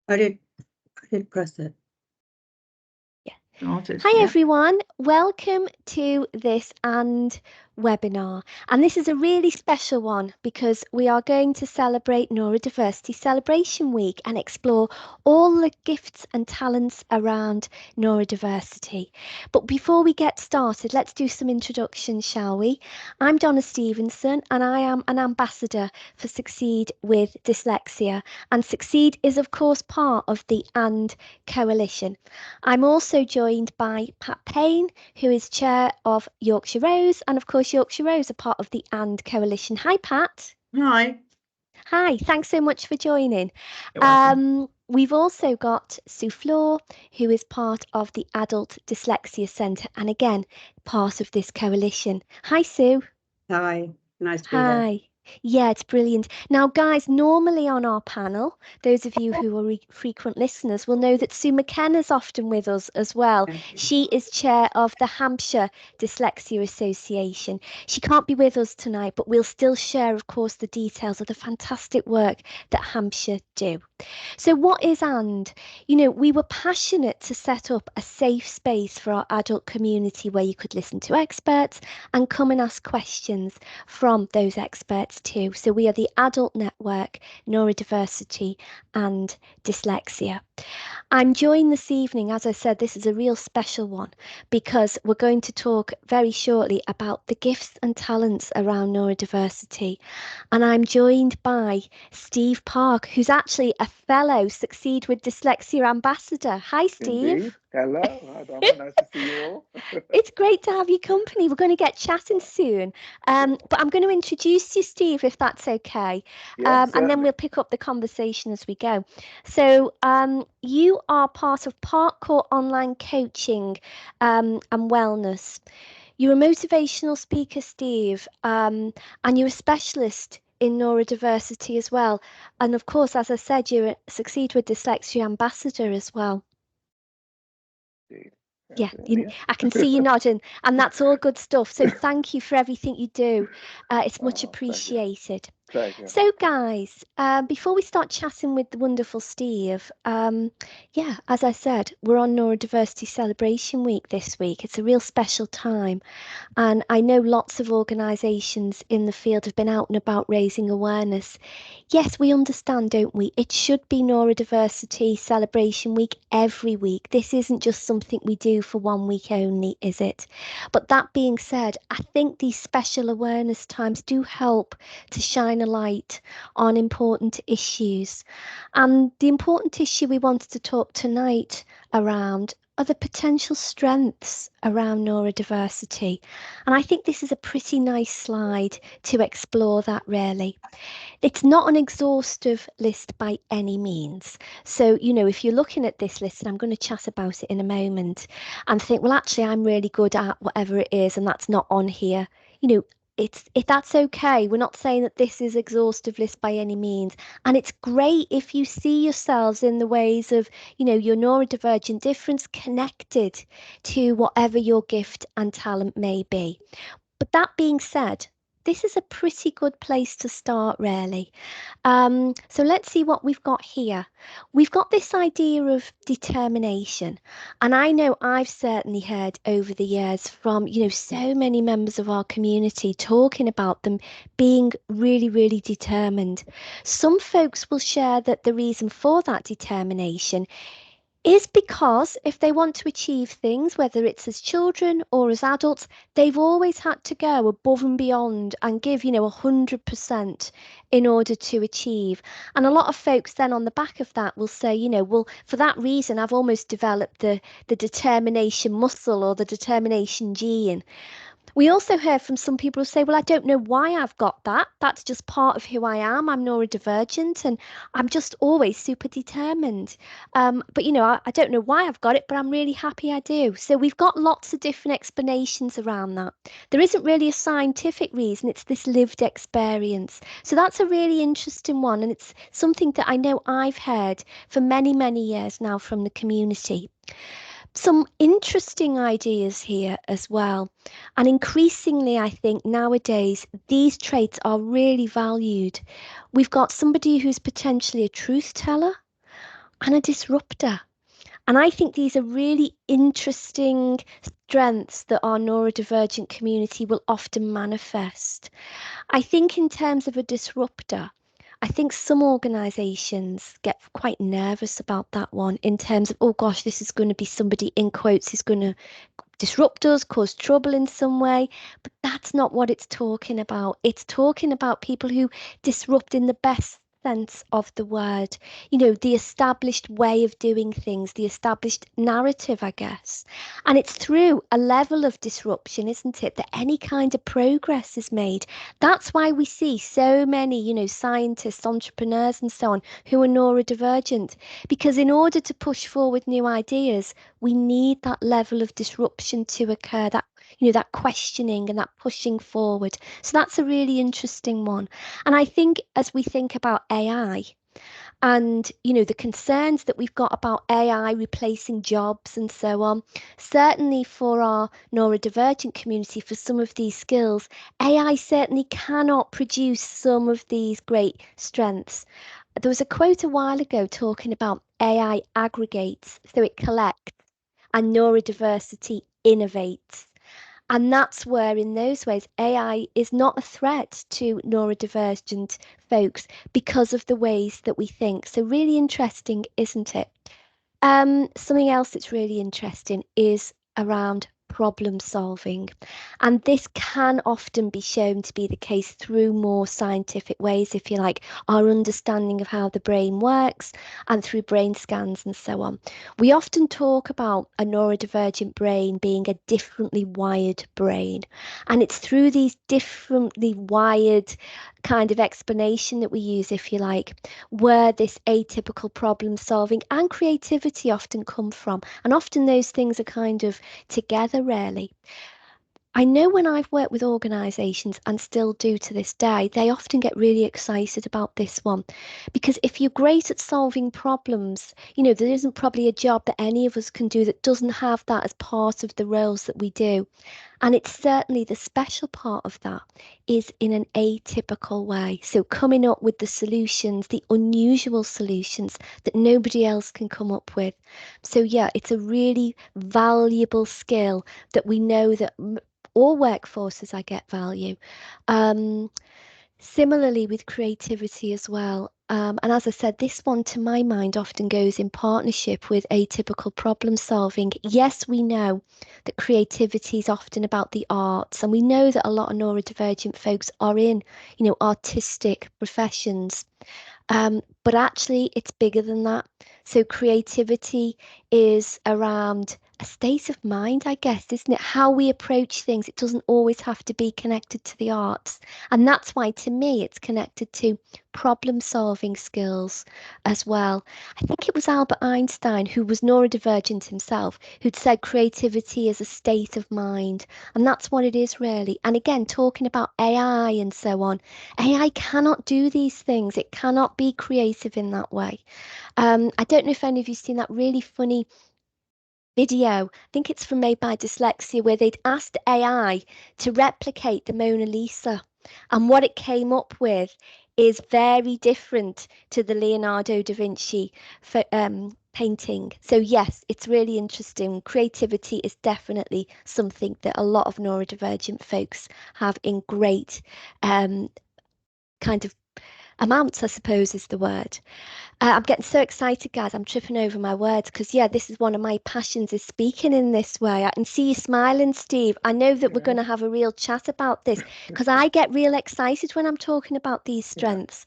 I did press it. Hi everyone, welcome to this webinar, and this is a really special one because we are going to celebrate Neurodiversity Celebration Week and explore all the gifts and talents around neurodiversity. But before we get started, let's do some introductions, shall we? I'm Donna Stevenson and I am an ambassador for Succeed with Dyslexia, and Succeed is of course part of the AND Coalition. I'm also joined by Pat Payne, who is chair of Yorkshire Rose, and of course Yorkshire Rose are part of the AND Coalition. Hi, Pat. Hi. Hi, thanks so much for joining. We've also got Sue Flor, who is part of the Adults Dyslexia Centre, and again, part of this coalition. Hi, Sue. Hi, nice to be here. Hi. Yeah, it's brilliant. Now, guys, normally on our panel, those of you who are frequent listeners will know that Sue McKenna's often with us as well. She is chair of the Hampshire Dyslexia Association. She can't be with us tonight, but we'll still share, of course, the details of the fantastic work that Hampshire do. So what is AND? You know, we were passionate to set up a safe space for our adult community where you could listen to experts and come and ask questions from those experts too. So we are the Adult Network, Neurodiversity and Dyslexia. I'm joined this evening, as I said, this is a real special one because we're going to talk very shortly about the gifts and talents around neurodiversity. And I'm joined by Steve Parke, who's actually a fellow Succeed with Dyslexia ambassador. Hi, Steve. Indeed. Hello. Hi, Donna. Nice to see you all. It's great to have your company. We're going to get chatting soon. But I'm going to introduce you, Steve, if that's okay. Yes, and then we'll pick up the conversation as we go. So you are part of Parke Online Coaching and Wellness. You're a motivational speaker, Steve, and you're a specialist in neurodiversity as well. And of course, as I said, you're a Succeed with Dyslexia ambassador as well. Indeed. Yeah, I can see you nodding, and that's all good stuff. So thank you for everything you do. It's much appreciated. Pleasure. So guys, before we start chatting with the wonderful Steve, yeah, as I said, we're on Neurodiversity Celebration Week this week. It's a real special time. And I know lots of organisations in the field have been out and about raising awareness. Yes, we understand, don't we? It should be Neurodiversity Celebration Week every week. This isn't just something we do for 1 week only, is it? But that being said, I think these special awareness times do help to shine a light on important issues. And the important issue we wanted to talk tonight around are the potential strengths around neurodiversity. And I think this is a pretty nice slide to explore that really. It's not an exhaustive list by any means. So, you know, if you're looking at this list, and I'm going to chat about it in a moment, and think, well, actually, I'm really good at whatever it is, and that's not on here, you know, that's okay. We're not saying that this is exhaustive list by any means. And it's great if you see yourselves in the ways of, you know, your neurodivergent difference connected to whatever your gift and talent may be. But that being said, this is a pretty good place to start, really. So let's see what we've got here. We've got this idea of determination. And I know I've certainly heard over the years from, you know, so many members of our community talking about them being really, really determined. Some folks will share that the reason for that determination is because if they want to achieve things, whether it's as children or as adults, they've always had to go above and beyond and give, you know, 100% in order to achieve. And a lot of folks then on the back of that will say, you know, well, for that reason, I've almost developed the determination muscle or the determination gene. We also hear from some people who say, well, I don't know why I've got that. That's just part of who I am. I'm neurodivergent and I'm just always super determined. But, you know, I don't know why I've got it, but I'm really happy I do. So we've got lots of different explanations around that. There isn't really a scientific reason. It's this lived experience. So that's a really interesting one. And it's something that I know I've heard for many, many years now from the community. Some interesting ideas here as well. And increasingly, I think nowadays, these traits are really valued. We've got somebody who's potentially a truth teller. and a disruptor. And I think these are really interesting strengths that our neurodivergent community will often manifest. I think in terms of a disruptor, I think some organisations get quite nervous about that one in terms of, oh gosh, this is going to be somebody in quotes who's going to disrupt us, cause trouble in some way. But that's not what it's talking about. It's talking about people who disrupt in the best sense of the word, you know, the established way of doing things, the established narrative, I guess. And it's through a level of disruption, isn't it, that any kind of progress is made. That's why we see so many, you know, scientists, entrepreneurs and so on who are neurodivergent, because in order to push forward new ideas, we need that level of disruption to occur, that, you know, that questioning and that pushing forward. So that's a really interesting one. And I think as we think about AI and, you know, the concerns that we've got about AI replacing jobs and so on, certainly for our neurodivergent community, for some of these skills, AI certainly cannot produce some of these great strengths. There was a quote a while ago talking about AI aggregates, so it collects, and neurodiversity innovates. And that's where, in those ways, AI is not a threat to neurodivergent folks because of the ways that we think. So, really interesting, isn't it? Something else that's really interesting is around problem solving. And this can often be shown to be the case through more scientific ways, if you like, our understanding of how the brain works and through brain scans and so on. We often talk about a neurodivergent brain being a differently wired brain. And it's through these differently wired kind of explanation that we use, if you like, where this atypical problem solving and creativity often come from. And often those things are kind of together, really. I know when I've worked with organisations and still do to this day, they often get really excited about this one. Because if you're great at solving problems, you know, there isn't probably a job that any of us can do that doesn't have that as part of the roles that we do. And it's certainly the special part of that is in an atypical way. So coming up with the solutions, the unusual solutions that nobody else can come up with. So yeah, it's a really valuable skill that we know that all workforces I get value. Similarly with creativity as well. And as I said, this one to my mind often goes in partnership with atypical problem solving. Yes, we know that creativity is often about the arts, and we know that a lot of neurodivergent folks are in, you know, artistic professions. But actually, it's bigger than that. So creativity is around a state of mind, I guess, isn't it? How we approach things. It doesn't always have to be connected to the arts. And that's why, to me, it's connected to problem solving skills as well. I think it was Albert Einstein, who was neurodivergent himself, who'd said creativity is a state of mind. And that's what it is, really. And again, talking about AI and so on, AI cannot do these things. It cannot be creative in that way. I don't know if any of you seen that really funny video. I think it's from Made by Dyslexia, where they'd asked AI to replicate the Mona Lisa, and what it came up with is very different to the Leonardo da Vinci painting. So yes, it's really interesting. Creativity is definitely something that a lot of neurodivergent folks have in great kind of amounts, I suppose is the word. I'm getting so excited, guys. I'm tripping over my words because, yeah, this is one of my passions, is speaking in this way. I can see you smiling, Steve. I know that we're going to have a real chat about this because I get real excited when I'm talking about these strengths.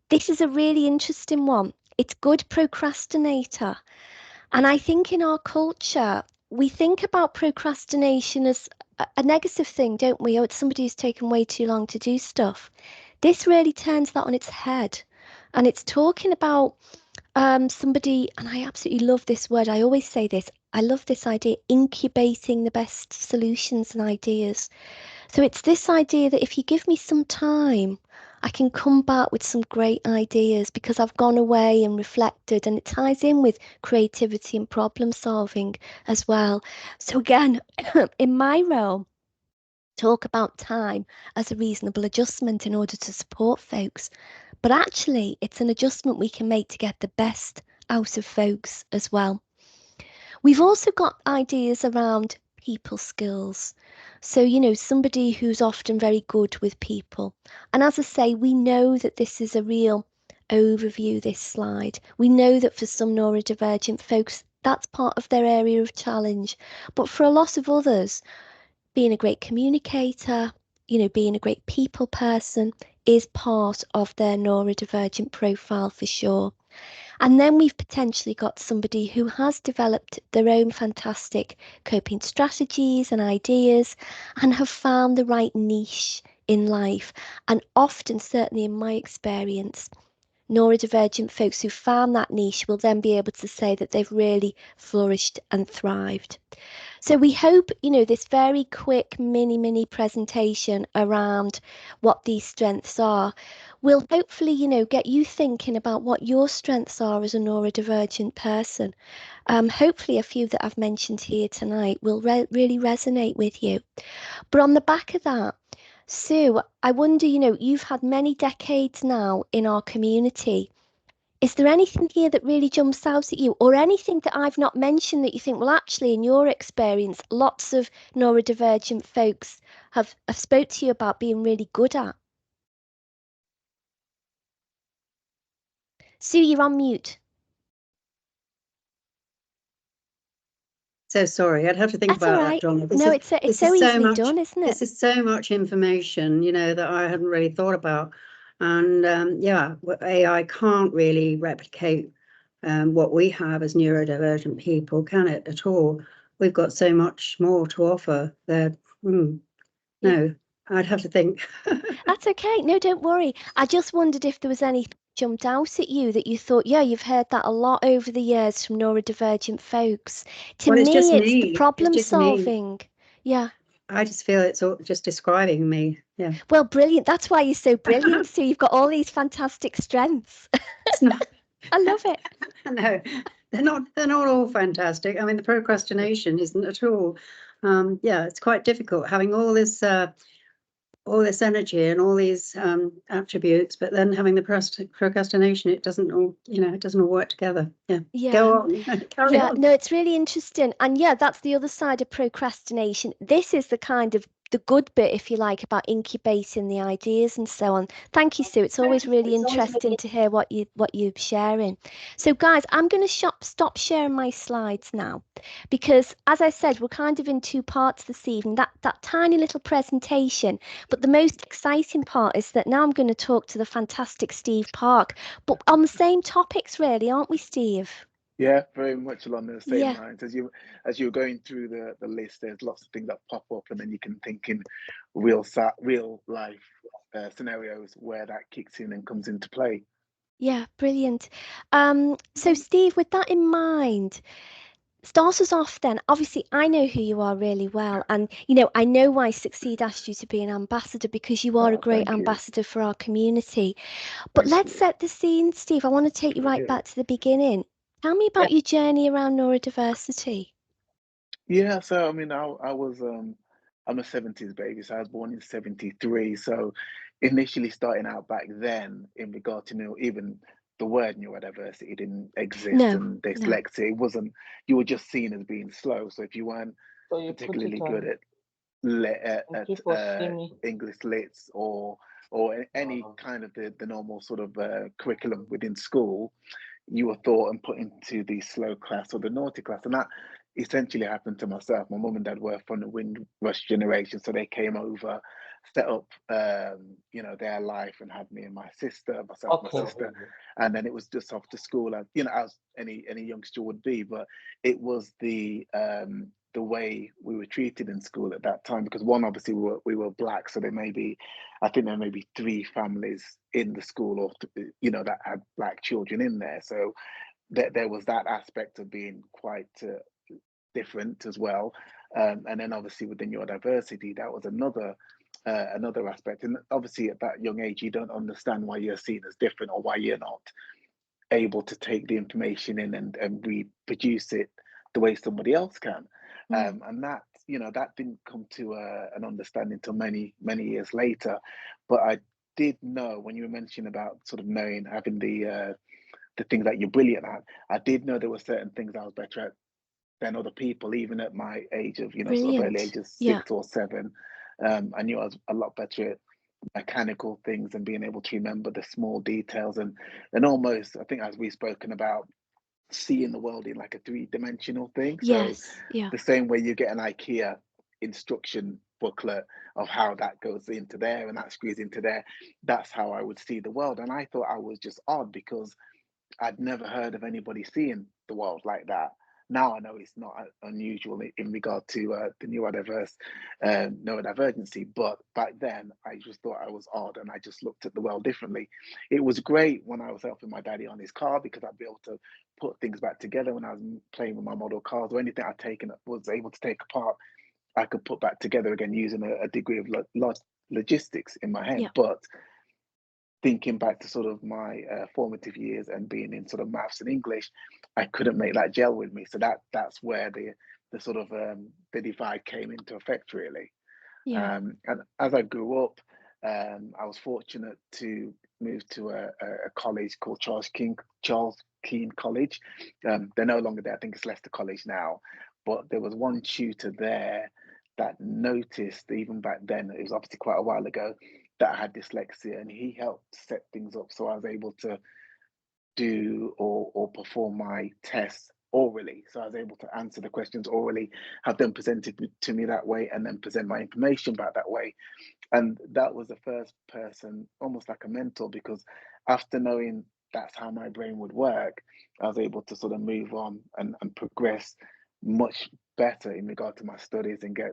This is a really interesting one. It's good procrastinator. And I think in our culture, we think about procrastination as a negative thing, don't we? Oh, it's somebody who's taken way too long to do stuff. This really turns that on its head. And it's talking about somebody, and I absolutely love this word. I always say this. I love this idea, incubating the best solutions and ideas. So it's this idea that if you give me some time, I can come back with some great ideas because I've gone away and reflected, and it ties in with creativity and problem solving as well. So again, in my role, talk about time as a reasonable adjustment in order to support folks. But actually, it's an adjustment we can make to get the best out of folks as well. We've also got ideas around people skills. So, you know, somebody who's often very good with people. And as I say, we know that this is a real overview, this slide. We know that for some neurodivergent folks, that's part of their area of challenge. But for a lot of others, being a great communicator, you know, being a great people person is part of their neurodivergent profile for sure. And then we've potentially got somebody who has developed their own fantastic coping strategies and ideas and have found the right niche in life. And often, certainly in my experience, neurodivergent folks who found that niche will then be able to say that they've really flourished and thrived. So we hope, you know, this very quick mini presentation around what these strengths are will hopefully, you know, get you thinking about what your strengths are as a neurodivergent person. Hopefully a few that I've mentioned here tonight will really resonate with you. But on the back of that, Sue, I wonder, you know, you've had many decades now in our community. Is there anything here that really jumps out at you, or anything that I've not mentioned that you think, well, actually, in your experience, lots of neurodivergent folks have spoke to you about being really good at? Sue, you're on mute. So sorry, I'd have to think That's about all that, right. Donna. No, it's so easily done, isn't it? This is so much information, you know, that I hadn't really thought about. And yeah, AI can't really replicate what we have as neurodivergent people, can it at all? We've got so much more to offer there. No, I'd have to think. That's okay. No, don't worry. I just wondered if there was anything that jumped out at you that you thought, yeah, you've heard that a lot over the years from neurodivergent folks. To Well, it's just me, it's the me. It's problem just me. solving. Yeah. I just feel it's all just describing me. Yeah. Well, brilliant. That's why you're so brilliant. So you've got all these fantastic strengths. It's not. I love it. No, they're not all fantastic. I mean, the procrastination isn't at all. Yeah, it's quite difficult having all this energy and all these attributes, but then having the procrastination, it doesn't all, you know, it doesn't all work together. Yeah. Yeah. Go on. Carry on. No, it's really interesting. And yeah, that's the other side of procrastination. This is the kind of the good bit, if you like, about incubating the ideas and so on. Thank you, Sue. It's always really interesting to hear what you're sharing. So guys, I'm going to stop sharing my slides now, because as I said, we're kind of in two parts this evening, that tiny little presentation. But the most exciting part is that now I'm going to talk to the fantastic Steve Parke, but on the same topics really, aren't we, Steve? Yeah, very much along the same Yeah. lines. As you're going through the list, there's lots of things that pop up, and then you can think in real life scenarios where that kicks in and comes into play. Yeah, brilliant. So Steve, with that in mind, start us off then. Obviously, I know who you are really well, and you know, I know why Succeed asked you to be an ambassador, because you are a great Thank you. ambassador for our community. But Thank let's you. set the scene, Steve. I want to take you right back to the beginning. Tell me about your journey around neurodiversity. Yeah, so I mean, I was I'm a 70s baby, so I was born in 73. So initially starting out back then in regard to even the word neurodiversity didn't exist, No, and dyslexia, it wasn't, you were just seen as being slow. So if you weren't particularly good at English lits or any kind of the normal sort of curriculum within school, you were thought and put into the slow class or the naughty class. And that essentially happened to myself. My mum and dad were from the Windrush generation, so they came over, set up you know, their life, and had me and my sister, my sister, and then it was just off to school, as you know, as any youngster would be. But it was the way we were treated in school at that time, because one, obviously we were black, so I think there may be 3 families in the school, or you know, that had black children in there. So there was that aspect of being quite different as well. And then obviously within your diversity, that was another aspect. And obviously at that young age, you don't understand why you're seen as different, or why you're not able to take the information in and reproduce it the way somebody else can. And that, you know, that didn't come to an understanding until many years later. But I did know, when you were mentioning about sort of knowing, having the the things that you're brilliant at. I did know there were certain things I was better at than other people, even at my age of, sort of early Brilliant. ages, Yeah. 6 or 7. I knew I was a lot better at mechanical things and being able to remember the small details and almost, I think, as we've spoken about, seeing the world in like a 3-dimensional thing. So Yes. Yeah. the same way you get an IKEA instruction booklet of how that goes into there and that screws into there, that's how I would see the world. And I thought I was just odd because I'd never heard of anybody seeing the world like that. Now I know it's not unusual in regard to the neurodivergency, but back then I just thought I was odd and I just looked at the world differently. It was great when I was helping my daddy on his car because I'd be able to put things back together when I was playing with my model cars, or anything I'd taken was able to take apart, I could put back together again using a degree of logistics in my head. Yeah. But thinking back to sort of my formative years and being in sort of maths and English, I couldn't make that gel with me. So that's where the sort of the divide came into effect, really. Yeah. And as I grew up, I was fortunate to move to a college called Charles Keene College. They're no longer there. I think it's Leicester College now. But there was one tutor there that noticed, even back then, it was obviously quite a while ago, that I had dyslexia, and he helped set things up so I was able to do or perform my tests orally. So I was able to answer the questions orally, have them presented to me that way, and then present my information back that way. And that was the first person, almost like a mentor, because after knowing that's how my brain would work, I was able to sort of move on and progress much better in regard to my studies and get,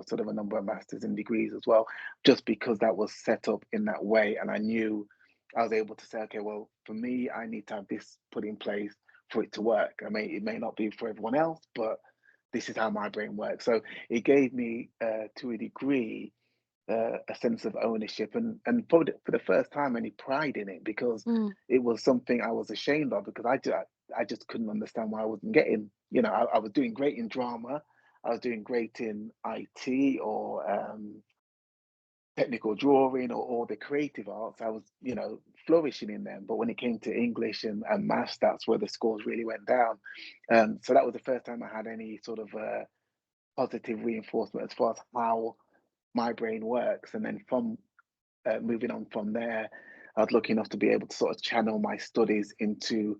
sort of a number of masters and degrees as well, just because that was set up in that way. And I knew I was able to say, okay, well, for me, I need to have this put in place for it to work. I mean, it may not be for everyone else, but this is how my brain works. So it gave me, to a degree, a sense of ownership and probably for the first time any pride in it, because it was something I was ashamed of, because I just couldn't understand why I wasn't getting, I was doing great in drama, I was doing great in IT or technical drawing or the creative arts. I was, flourishing in them. But when it came to English and maths, that's where the scores really went down. So that was the first time I had any sort of positive reinforcement as far as how my brain works. And then from moving on from there, I was lucky enough to be able to sort of channel my studies into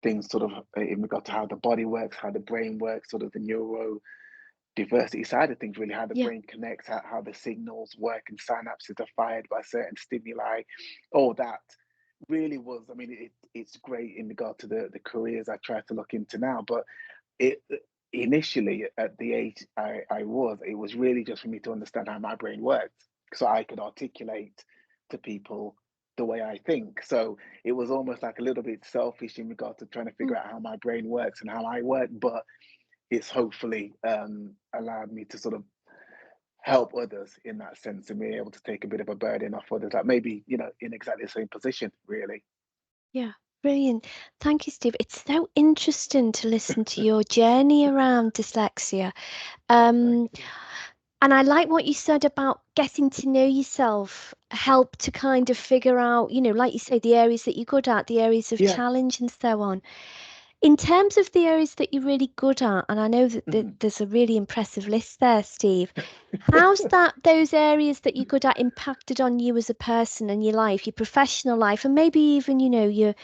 things sort of in regard to how the body works, how the brain works, sort of the neurodiversity side of things, really, how the Yeah. brain connects, how the signals work and synapses are fired by certain stimuli. All that really was, I mean, it's great in regard to the careers I try to look into now, but it initially at the age I was, it was really just for me to understand how my brain worked so I could articulate to people the way I think. So it was almost like a little bit selfish in regard to trying to figure out how my brain works and how I work, but it's hopefully allowed me to sort of help others in that sense and be able to take a bit of a burden off others that maybe, in exactly the same position, really. Yeah, brilliant. Thank you, Steve. It's so interesting to listen to your journey around dyslexia. And I like what you said about getting to know yourself, help to kind of figure out, like you say, the areas that you're good at, the areas of Yeah. challenge and so on. In terms of the areas that you're really good at, and I know that there's a really impressive list there, Steve. How's those areas that you're good at impacted on you as a person and your life, your professional life, and maybe even, your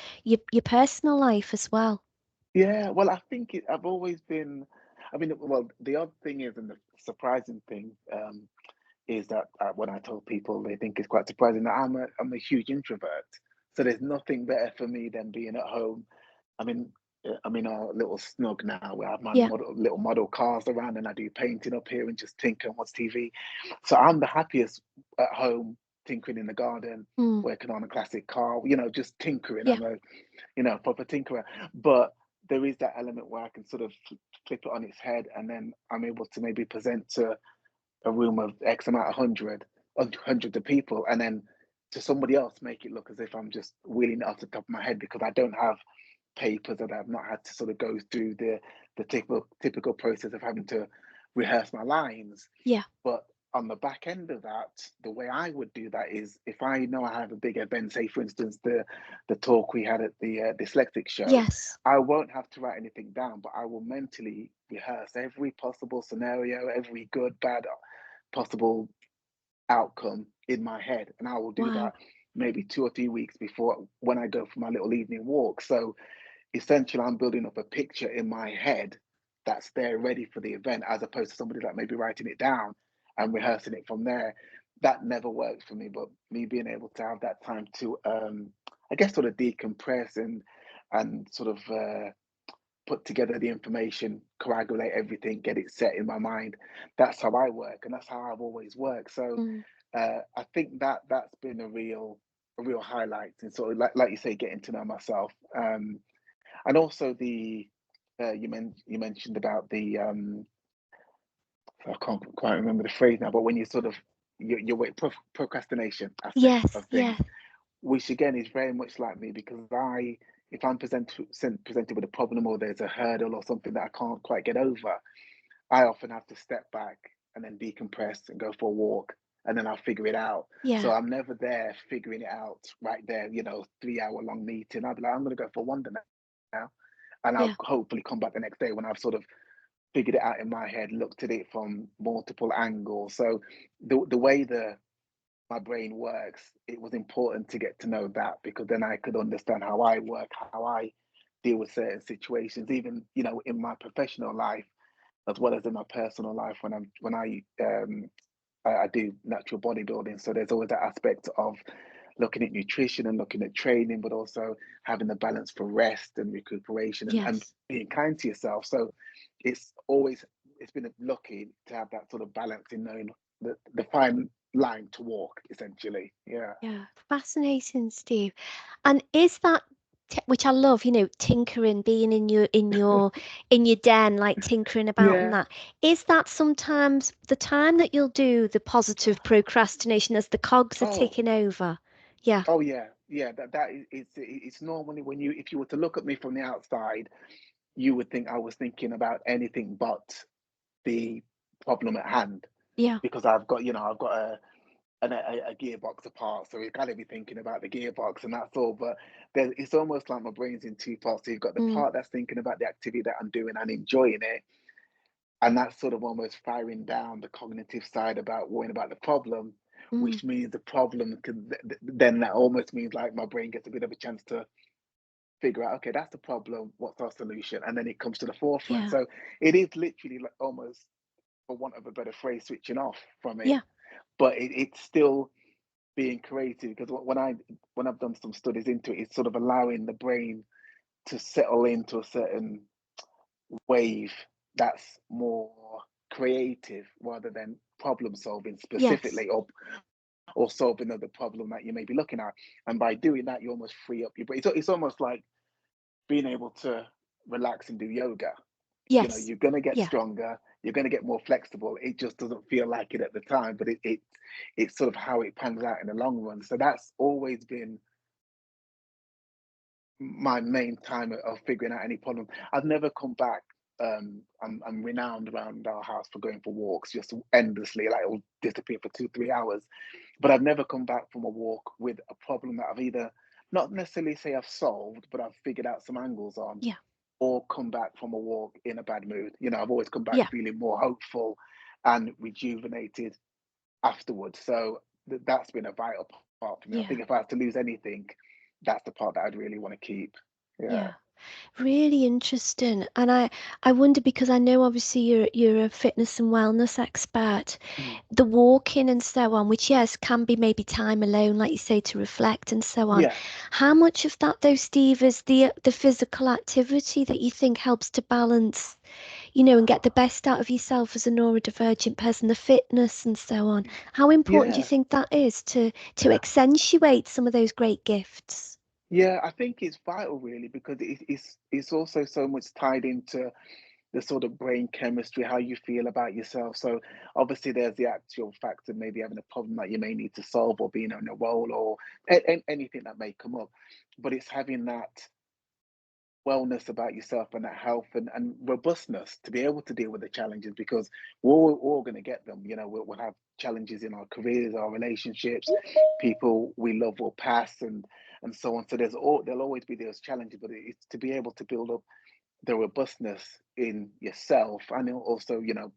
personal life as well? Yeah, well, I think I've always been. I mean, well, the odd thing is, and the surprising thing is that when I tell people, they think it's quite surprising that I'm a huge introvert. So there's nothing better for me than being at home. I mean, I'm in our little snug now. We have my Yeah. little model cars around, and I do painting up here and just tinker and watch TV. So I'm the happiest at home, tinkering in the garden, working on a classic car. Just tinkering. Yeah. I'm a proper tinkerer. But there is that element where I can sort of flip it on its head, and then I'm able to maybe present to a room of X amount of hundreds of people, and then to somebody else make it look as if I'm just wheeling it off the top of my head because I don't have papers, that I've not had to sort of go through the typical process of having to rehearse my lines. Yeah. But on the back end of that, the way I would do that is if I know I have a big event, say for instance the talk we had at the Dyslexic show, Yes. I won't have to write anything down, but I will mentally rehearse every possible scenario, every good, bad possible outcome in my head, and I will do Wow. that maybe 2 or 3 weeks before when I go for my little evening walk. So essentially, I'm building up a picture in my head that's there ready for the event, as opposed to somebody like maybe writing it down and rehearsing it from there. That never worked for me, but me being able to have that time to, I guess, sort of decompress and sort of put together the information, coagulate everything, get it set in my mind. That's how I work, and that's how I've always worked. So Mm. I think that that's been a real highlight, and sort of like you say, getting to know myself. And also the you mentioned about the I can't quite remember the phrase now, but when you sort of your way procrastination aspect Yes. of things, Yes. which again is very much like me, because if I'm presented with a problem, or there's a hurdle or something that I can't quite get over, I often have to step back and then decompress and go for a walk, and then I'll figure it out. So Yeah. I'm never there figuring it out right there, 3 hour long meeting. I'll be like, I'm going to go for a wander now, and I'll Yeah. hopefully come back the next day when I've sort of figured it out in my head, looked at it from multiple angles. So the way my brain works, it was important to get to know that, because then I could understand how I work, how I deal with certain situations, even in my professional life as well as in my personal life when I do natural bodybuilding. So there's always that aspect of looking at nutrition and looking at training, but also having the balance for rest and recuperation and Yes. being kind to yourself. So it's been lucky to have that sort of balance in knowing the fine line to walk, essentially. Yeah. Yeah. Fascinating, Steve. And is that which I love, tinkering, being in your den, like tinkering about and Yeah. that. Is that sometimes the time that you'll do the positive procrastination as the cogs are Oh, ticking over? Yeah. oh yeah, yeah. That is it's normally when if you were to look at me from the outside, you would think I was thinking about anything but the problem at hand, Yeah. because I've got a gearbox apart, so we've got to be thinking about the gearbox, and that's all. But it's almost like my brain's in two parts. So you've got the Mm, part that's thinking about the activity that I'm doing and enjoying it, and that's sort of almost firing down the cognitive side about worrying about the problem, mm, which means the problem can then that almost means like my brain gets a bit of a chance to figure out, okay, that's the problem, what's our solution, and then it comes to the forefront. yeah. So it is literally like almost, for want of a better phrase, switching off from it, Yeah. but it's still being creative, because when I've done some studies into it, it's sort of allowing the brain to settle into a certain wave that's more creative rather than problem solving Yes. specifically, or solving the problem that you may be looking at. And by doing that, you almost free up your brain. It's almost like being able to relax and do yoga. Yes. You're going to get Yeah. stronger, you're going to get more flexible. It just doesn't feel like it at the time, but it's sort of how it pans out in the long run. So that's always been my main time of figuring out any problem. I've never come back. I'm renowned around our house for going for walks just endlessly, like it'll disappear for 2 3 hours. But I've never come back from a walk with a problem that I've either not necessarily say I've solved, but I've figured out some angles on, Yeah. or come back from a walk in a bad mood. I've always come back Yeah. feeling more hopeful and rejuvenated afterwards. So that's been a vital part for me. I Yeah. think if I had to lose anything, that's the part that I'd really want to keep. Yeah. Yeah. Really interesting. And I wonder, because I know obviously you're a fitness and wellness expert, Mm. the walking and so on, which yes, can be maybe time alone, like you say, to reflect and so on. Yeah. How much of that though, Steve, is the physical activity that you think helps to balance, and get the best out of yourself as a neurodivergent person, the fitness and so on? How important do you Yeah. think that is to accentuate some of those great gifts? Yeah, I think it's vital really, because it's also so much tied into the sort of brain chemistry, how you feel about yourself. So obviously there's the actual fact of maybe having a problem that you may need to solve, or being on a role, or anything that may come up. But it's having that wellness about yourself and that health and robustness to be able to deal with the challenges, because we're all going to get them. You know, we'll have challenges in our careers, our relationships, people we love will pass, and so on. So there'll always be those challenges, but it's to be able to build up the robustness in yourself, and also, you know,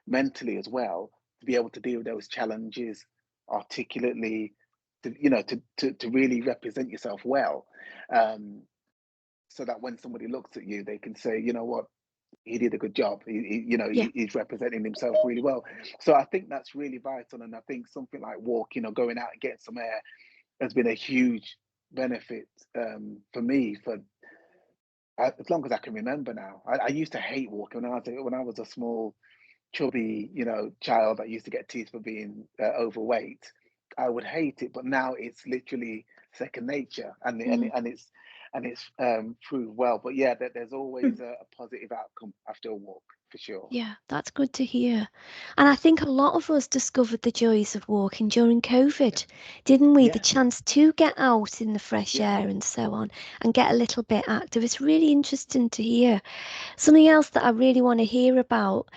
mentally as well, to be able to deal with those challenges articulately, to, you know, to really represent yourself well, so that when somebody looks at you, they can say, you know what, he did a good job. You know, Yeah. he's representing himself really well. So I think that's really vital, and I think something like walking or going out and getting some air has been a huge benefit, for me, for as long as I can remember now. I used to hate walking when I was a small, chubby, you know, child that used to get teased for being overweight. I would hate it, but now it's literally second nature, and it's proved well. But yeah, there's always a positive outcome after a walk, for sure. Yeah, that's good to hear. And I think a lot of us discovered the joys of walking during COVID, didn't we? The Yeah, chance to get out in the fresh yeah. air and so on and get a little bit active. It's really interesting to hear. Something else that I really want to hear about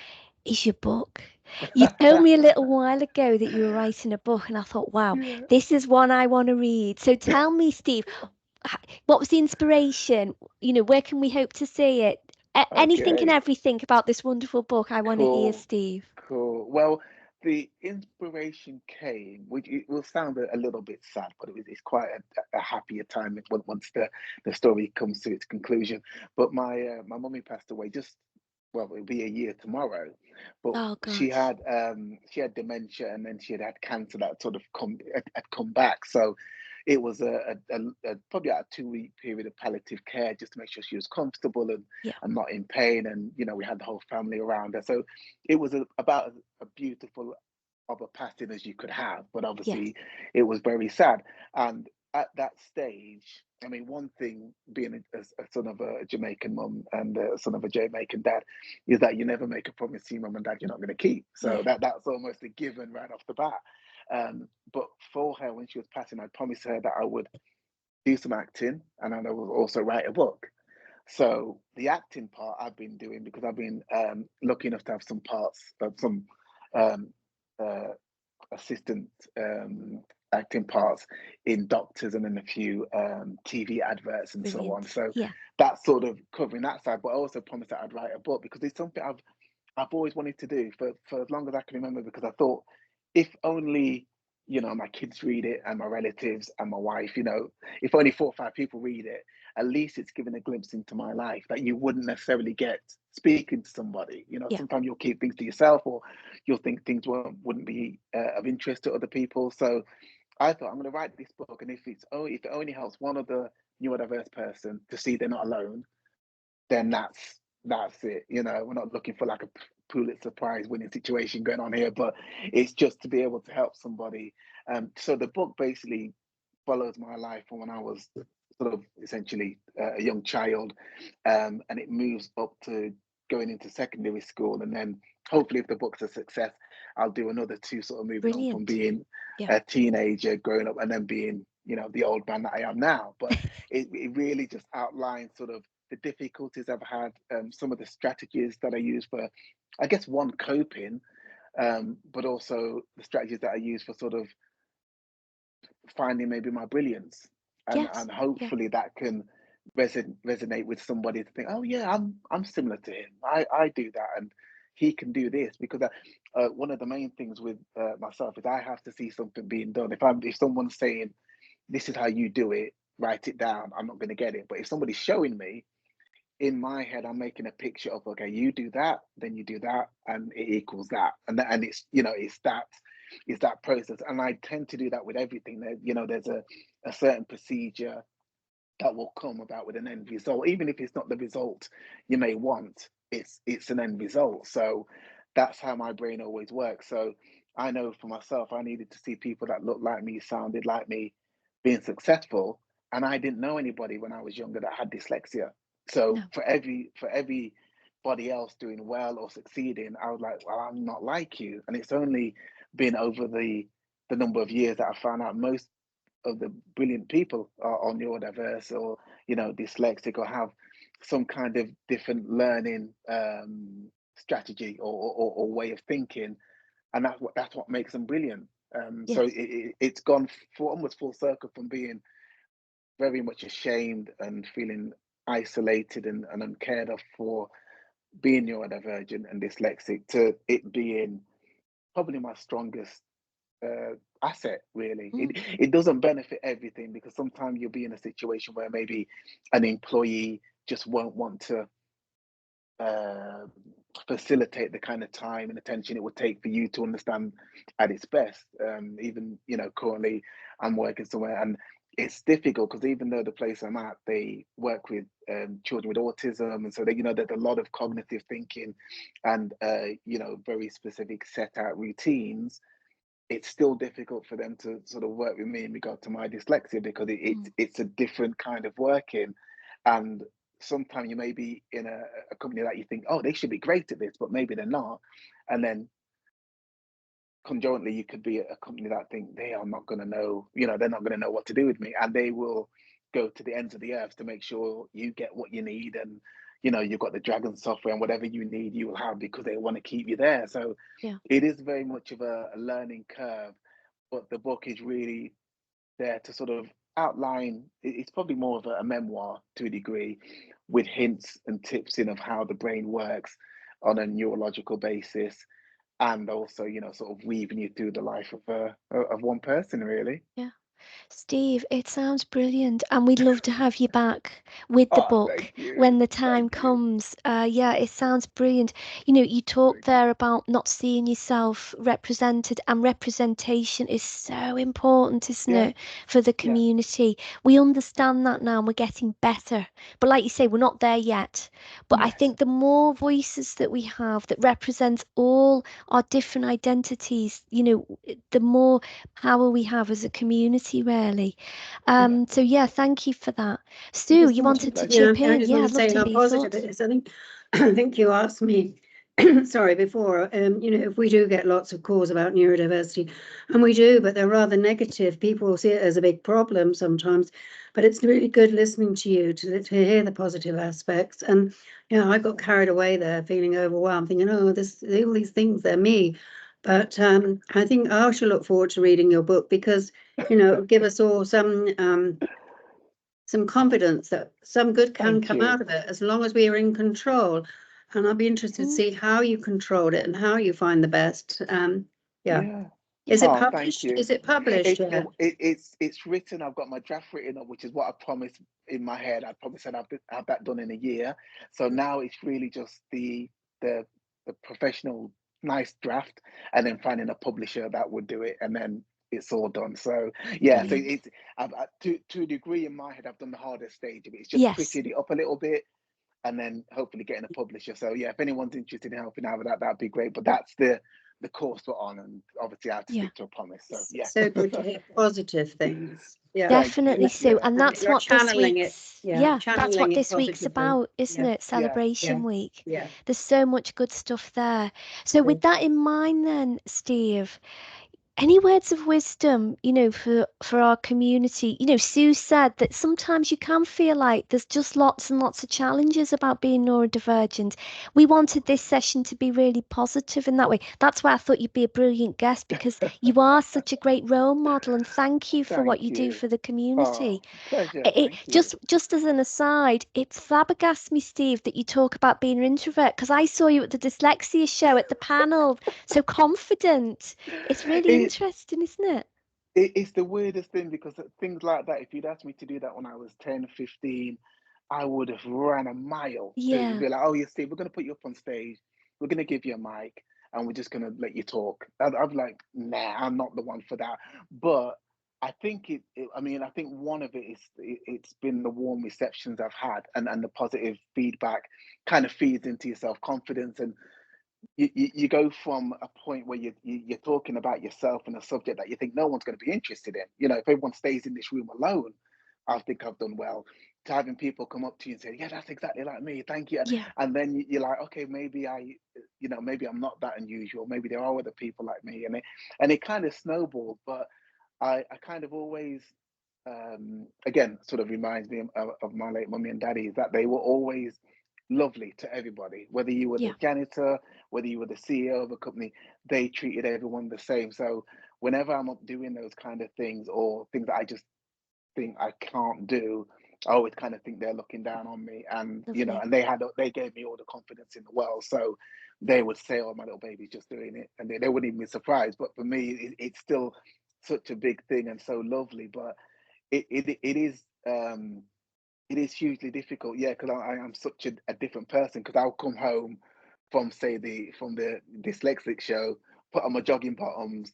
is your book. You told me a little while ago that you were writing a book, and I thought, wow, Yeah. this is one I want to read. So tell me, Steve, what was the inspiration? You know, where can we hope to see it? Anything and Okay. everything about this wonderful book, I want to hear, Cool. Steve. Cool. Well, the inspiration came, which it will sound a little bit sad, but it's quite a happier time once the story comes to its conclusion. But my mummy passed away just, well, it'll be a year tomorrow. But Oh gosh. she had dementia, and then she had cancer that sort of had come back. So it was probably a 2-week period of palliative care, just to make sure she was comfortable Yeah. and not in pain. And you know, we had the whole family around her. So it was about a beautiful of a passing as you could have, but Yes. obviously it was very sad. And at that stage, I mean, one thing being a son of a Jamaican mum and a son of a Jamaican dad is that you never make a promise to your mum and dad you're not going to keep. So Yeah. that's almost a given right off the bat. But for her, when she was passing, I promised her that I would do some acting, and I would also write a book. So the acting part I've been doing, because I've been lucky enough to have some parts of some um, uh, assistant acting parts in Doctors and in a few TV adverts and so on. Brilliant. So Yeah. that's sort of covering that side. But I also promised that I'd write a book, because it's something I've always wanted to do for as long as I can remember, because I thought, if only, you know, my kids read it and my relatives and my wife, you know, if only 4 or 5 people read it, at least it's given a glimpse into my life that you wouldn't necessarily get speaking to somebody. You know, Yeah. sometimes you'll keep things to yourself, or you'll think things wouldn't be of interest to other people. So I thought, I'm going to write this book, and if it only helps one other neurodiverse person to see they're not alone, then that's it. You know, we're not looking for like a Pulitzer Prize winning situation going on here, but it's just to be able to help somebody. So the book basically follows my life from when I was sort of essentially a young child, and it moves up to going into secondary school, and then hopefully, if the book's a success, I'll do another 2, sort of moving on from Brilliant. being Yeah. a teenager, growing up, and then being, you know, the old man that I am now. But it really just outlines sort of the difficulties I've had, some of the strategies that I use for, I guess, one, coping, but also the strategies that I use for sort of finding maybe my brilliance, Yes. and Yeah. hopefully that can resonate with somebody to think, oh yeah, I'm similar to him. I do that, and he can do this, because one of the main things with myself is I have to see something being done. If someone's saying this is how you do it, write it down, I'm not going to get it. But if somebody's showing me, in my head, I'm making a picture of, okay, you do that, then you do that, and it equals that, and it's, you know, it's that process. And I tend to do that with everything. You know, there's a certain procedure that will come about with an end result, even if it's not the result you may want. It's an end result. So that's how my brain always works. So I know for myself, I needed to see people that looked like me, sounded like me, being successful, and I didn't know anybody when I was younger that had dyslexia. So No. for everybody else doing well or succeeding, I was like, well, I'm not like you. And it's only been over the number of years that I found out most of the brilliant people are neurodiverse, or, you know, dyslexic, or have some kind of different learning strategy or way of thinking, and that's what makes them brilliant. So Yes. it's gone for almost full circle from being very much ashamed and feeling isolated and uncared of for being neurodivergent and dyslexic to it being probably my strongest asset. Really, it doesn't benefit everything, because sometimes you'll be in a situation where maybe an employee just won't want to uh, facilitate the kind of time and attention it would take for you to understand at its best. Even, currently I'm working somewhere, and it's difficult because even though the place I'm at, they work with children with autism, and so they, there's a lot of cognitive thinking and very specific set out routines. It's still difficult for them to sort of work with me in regard to my dyslexia, because it's a different kind of working. And sometimes you may be in a company that you think, oh, they should be great at this, but maybe they're not. And then conjointly, you could be at a company that think they are not going to know, they're not going to know what to do with me, and they will go to the ends of the earth to make sure you get what you need, and you've got the Dragon software and whatever you need, you will have, because they want to keep you there. So Yeah. it is very much of a learning curve, but the book is really there to sort of outline. It's probably more of a memoir to a degree, with hints and tips in of how the brain works on a neurological basis, and also sort of weaving you through the life of one person, really. Yeah. Steve, it sounds brilliant, and we'd love to have you back with the Oh, book thank you, when the time thank you. comes. Yeah, it sounds brilliant. You talked there about not seeing yourself represented, and representation is so important, isn't Yeah, it, for the yeah, community? We understand that now, and we're getting better. But like you say, we're not there yet. But I yes, think the more voices that we have that represents all our different identities, the more power we have as a community, really. yeah. So yeah, thank you for that. It Sue, was you such a wanted to pleasure. Yeah, chip I in? just Yeah, want to I'd love say to how hear your positive it thoughts. is. I think, I think you asked me, sorry, before, if we do get lots of calls about neurodiversity, and we do, but they're rather negative. People see it as a big problem sometimes, but it's really good listening to you to hear the positive aspects. And I got carried away there, feeling overwhelmed, thinking, oh, all these things, they're me. But I think I should look forward to reading your book, because it'll give us all some confidence that some good can Thank come you. out of it, as long as we are in control. And I'll be interested to Mm. see how you controlled it and how you find the best. Yeah. Yeah. Is it Oh, thank published? you. Is it published yet? It's written. I've got my draft written up, which is what I promised in my head. I promised I'd have that done in a year. So now it's really just the professional nice draft, and then finding a publisher that would do it, and then it's all done. So yeah, so Brilliant. to a degree in my head, I've done the hardest stage of it. It's just Yes. prettied it up a little bit, and then hopefully getting a publisher. So yeah, if anyone's interested in helping out with that, that'd be great. But that's the course we're on, and obviously I have to Yeah. stick to a promise. So yeah. So good to hear positive things. Yeah. Thank Definitely, you. Sue. Yeah. And And that's you're what this channeling it. week's, Yeah. yeah, that's what Channeling it this week's positively. about, isn't Yeah. it? Yeah. Celebration Yeah. Week. Yeah. There's so much good stuff there. So with Good. that in mind then, Steve, any words of wisdom, for our community? Sue said that sometimes you can feel like there's just lots and lots of challenges about being neurodivergent. We wanted this session to be really positive in that way. That's why I thought you'd be a brilliant guest, because you are such a great role model, and thank you for what Thank you do you. for the community. Oh, pleasure. Thank you. Just as an aside, it flabbergasts me, Steve, that you talk about being an introvert, because I saw you at the dyslexia show at the panel, so confident. It's really It, interesting, isn't it? it's the weirdest thing, because things like that, if you'd asked me to do that when I was 10, 15, I would have ran a mile to Yeah. be like, oh, you see, we're going to put you up on stage. We're going to give you a mic, and we're just going to let you talk. I'm like, nah, I'm not the one for that. But I think I think one of it is it's been the warm receptions I've had, and the positive feedback kind of feeds into your self-confidence. And you go from a point where you're talking about yourself and a subject that you think no one's going to be interested in. If everyone stays in this room alone, I think I've done well. To having people come up to you and say, "Yeah, that's exactly like me. Thank you," Yeah. and then you're like, "Okay, maybe maybe I'm not that unusual. Maybe there are other people like me," and it kind of snowballed. But I kind of always again, sort of reminds me of my late mummy and daddy, is that they were always lovely to everybody, whether you were the Yeah. janitor, whether you were the CEO of a company, they treated everyone the same. So whenever I'm up doing those kind of things, or things that I just think I can't do, I always kind of think they're looking down on me, and Lovely. and they gave me all the confidence in the world. So they would say, "Oh, my little baby's just doing it," and they wouldn't even be surprised. But for me, it's still such a big thing and so lovely. But it is it is hugely difficult, yeah, because I am such a different person. Because I'll come home from, say, the dyslexic show, put on my jogging bottoms,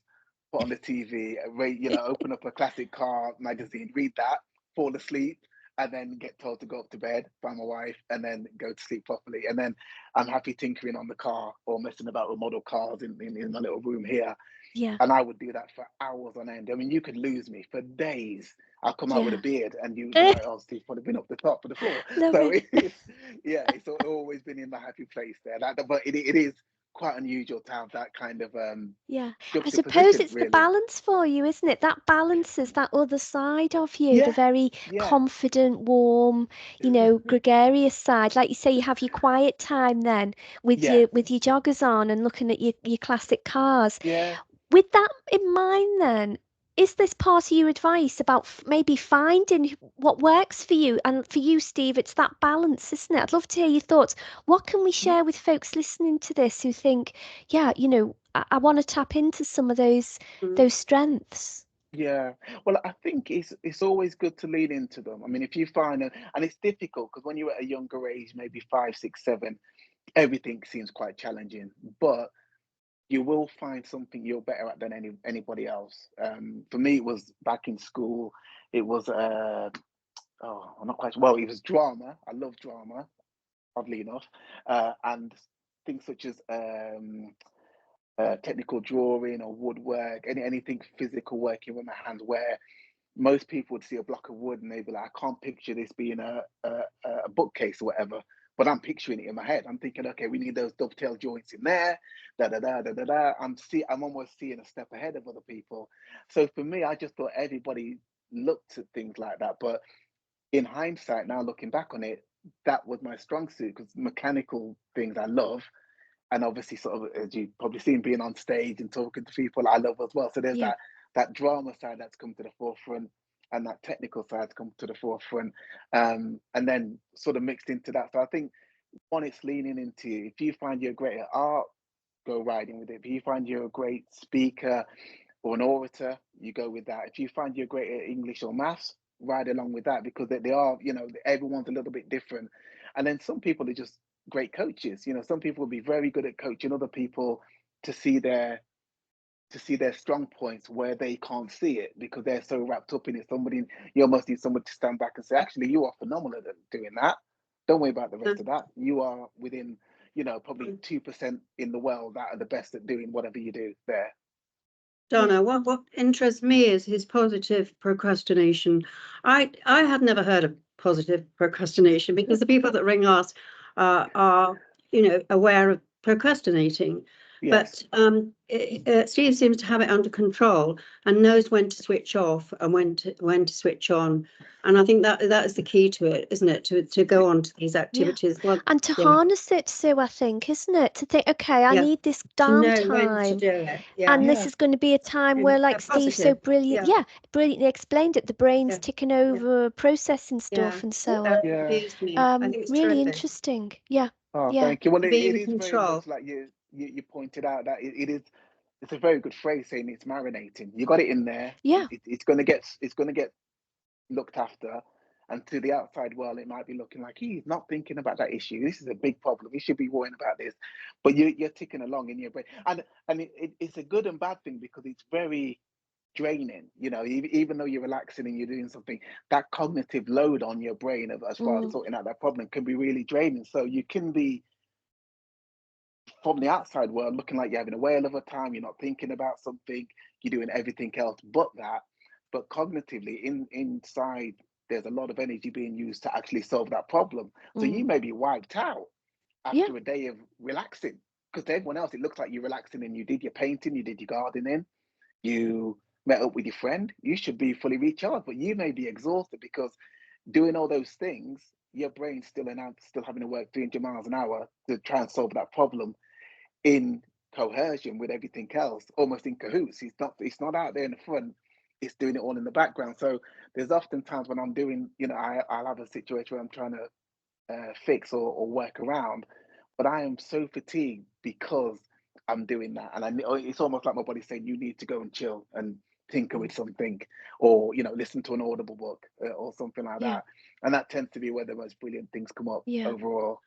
put on the TV, open up a classic car magazine, read that, fall asleep, and then get told to go up to bed by my wife, and then go to sleep properly. And then I'm happy tinkering on the car or messing about with model cars in my little room here. Yeah. And I would do that for hours on end. I mean, you could lose me for days. I'll come out with a Yeah. beard, and you'd be like, "Oh, Steve probably been up the top of the floor." Love So it. it's always been in the happy place there. But it is quite unusual to have that kind of Yeah. I suppose juxtaposition, it's the really. balance for you, isn't it? That balances that other side of you, the Yeah, very yeah, confident, warm, gregarious side. Like you say, you have your quiet time then yeah, with your joggers on and looking at your classic cars. yeah. With that in mind, then, is this part of your advice about maybe finding what works for you? And for you, Steve, it's that balance, isn't it? I'd love to hear your thoughts. What can we share with folks listening to this who think, yeah, I want to tap into some of those strengths? Yeah, well, I think it's always good to lean into them. I mean, if you find and it's difficult because when you're at a younger age, maybe 5, 6, 7, everything seems quite challenging. But you will find something you're better at than anybody else. For me, it was back in school. It was I'm not quite well. It was drama. I love drama, oddly enough, and things such as technical drawing or woodwork, anything physical working with my hands, where most people would see a block of wood and they'd be like, I can't picture this being a bookcase or whatever. But I'm picturing it in my head. I'm thinking, okay, we need those dovetail joints in there, da da da da da da. I'm almost seeing a step ahead of other people. So for me, I just thought everybody looked at things like that. But in hindsight, now looking back on it, that was my strong suit, because mechanical things I love, and obviously, sort of, as you've probably seen, being on stage and talking to people, I love as well. So there's Yeah. that drama side that's come to the forefront, and that technical side's come to the forefront, and then sort of mixed into that. So I think one, it's leaning into, if you find you're great at art, go riding with it. If you find you're a great speaker or an orator, you go with that. If you find you're great at English or maths, ride along with that, because they are, everyone's a little bit different. And then some people are just great coaches. Some people will be very good at coaching other people to see their strong points where they can't see it, because they're so wrapped up in it. You almost need someone to stand back and say, actually, you are phenomenal at doing that. Don't worry about the rest of that. You are within, probably 2% in the world that are the best at doing whatever you do there. Donna, what interests me is his positive procrastination. I had never heard of positive procrastination, because the people that ring us are aware of procrastinating. Yes. But Steve seems to have it under control and knows when to switch off and when to switch on. And I think that is the key to it, isn't it? To go on to these activities. Yeah. And to harness it, Sue, I think, isn't it? To think, okay, I need this to know when to downtime. do it. And this is going to be a time where, like Steve so brilliantly explained it, the brain's ticking over, processing stuff and so on. Confused me. I think it's really terrific. interesting. Yeah. Oh, Yeah. thank you. Well, it is control. very much like you pointed out, that it's a very good phrase, saying it's marinating. You got it in there. Yeah. It's going to get looked after, and to the outside world, it might be looking like he's not thinking about that issue. This is a big problem. He should be worrying about this. But you're ticking along in your brain, and it's a good and bad thing, because it's very draining. Even though you're relaxing and you're doing something, that cognitive load on your brain as far as sorting out that problem can be really draining. So you can be, from the outside world, looking like you're having a whale of a time. You're not thinking about something. You're doing everything else but that. But cognitively, inside, there's a lot of energy being used to actually solve that problem. So you may be wiped out after a day of relaxing, because to everyone else, it looks like you're relaxing and you did your painting, you did your gardening, you met up with your friend, you should be fully recharged, but you may be exhausted because doing all those things, your brain's still still having to work 300 miles an hour to try and solve that problem in cohesion with everything else, almost in cahoots. It's not out there in the front, it's doing it all in the background. So there's often times when I'm doing, I'll have a situation where I'm trying to fix or work around, but I am so fatigued because I'm doing that, and it's almost like my body's saying you need to go and chill and tinker with something, or listen to an audible book or something like Yeah. that. And that tends to be where the most brilliant things come up overall.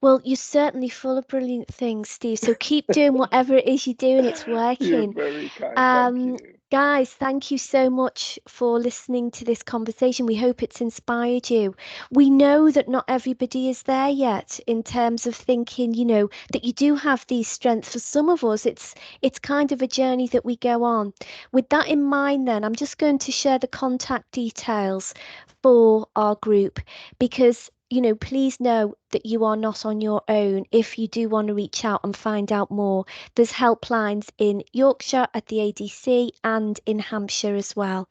Well, you're certainly full of brilliant things, Steve. So keep doing whatever it is you're doing. It's working. You're very kind. Thank you. Guys, thank you so much for listening to this conversation. We hope it's inspired you. We know that not everybody is there yet in terms of thinking, that you do have these strengths. For some of us, it's kind of a journey that we go on. With that in mind, then, I'm just going to share the contact details for our group, because please know that you are not on your own. If you do want to reach out and find out more, there's helplines in Yorkshire at the ADC and in Hampshire as well.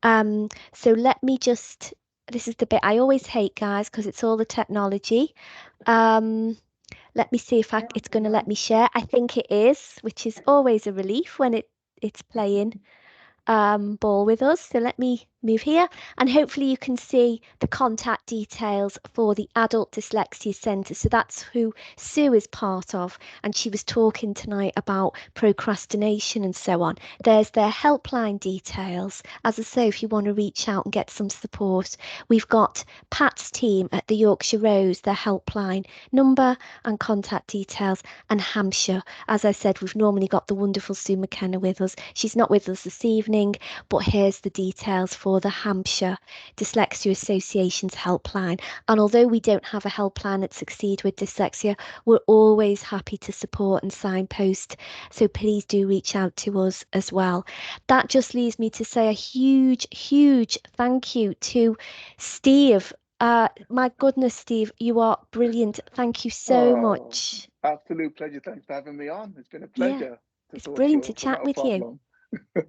So let me this is the bit I always hate, guys, because it's all the technology. Let me see if it's going to let me share. I think it is, which is always a relief when it's playing ball with us. So let me move here, and hopefully you can see the contact details for the Adult Dyslexia Centre. So that's who Sue is part of, and she was talking tonight about procrastination and so on. There's their helpline details. As I say, if you want to reach out and get some support, we've got Pat's team at the Yorkshire Rose, their helpline number and contact details, and Hampshire. As I said, we've normally got the wonderful Sue McKenna with us. She's not with us this evening, but here's the details for the Hampshire Dyslexia Association's helpline. And although we don't have a helpline at Succeed with Dyslexia, we're always happy to support and signpost. So please do reach out to us as well. That just leaves me to say a huge, huge thank you to Steve. My goodness, Steve, you are brilliant. Thank you so much. Absolute pleasure. Thanks for having me on. It's been a pleasure. It's brilliant to chat with you.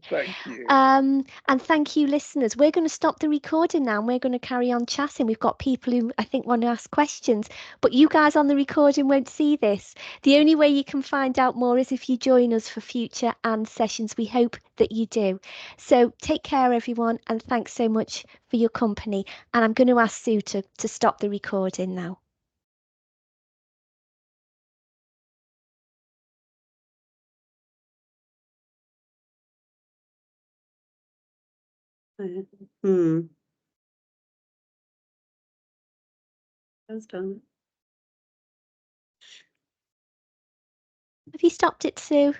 Thank you. And thank you, listeners. We're going to stop the recording now and we're going to carry on chatting. We've got people who I think want to ask questions, but you guys on the recording won't see this. The only way you can find out more is if you join us for future and sessions. We hope that you do. So take care, everyone, and thanks so much for your company. And I'm going to ask Sue to stop the recording now. That's done. Have you stopped it, Sue?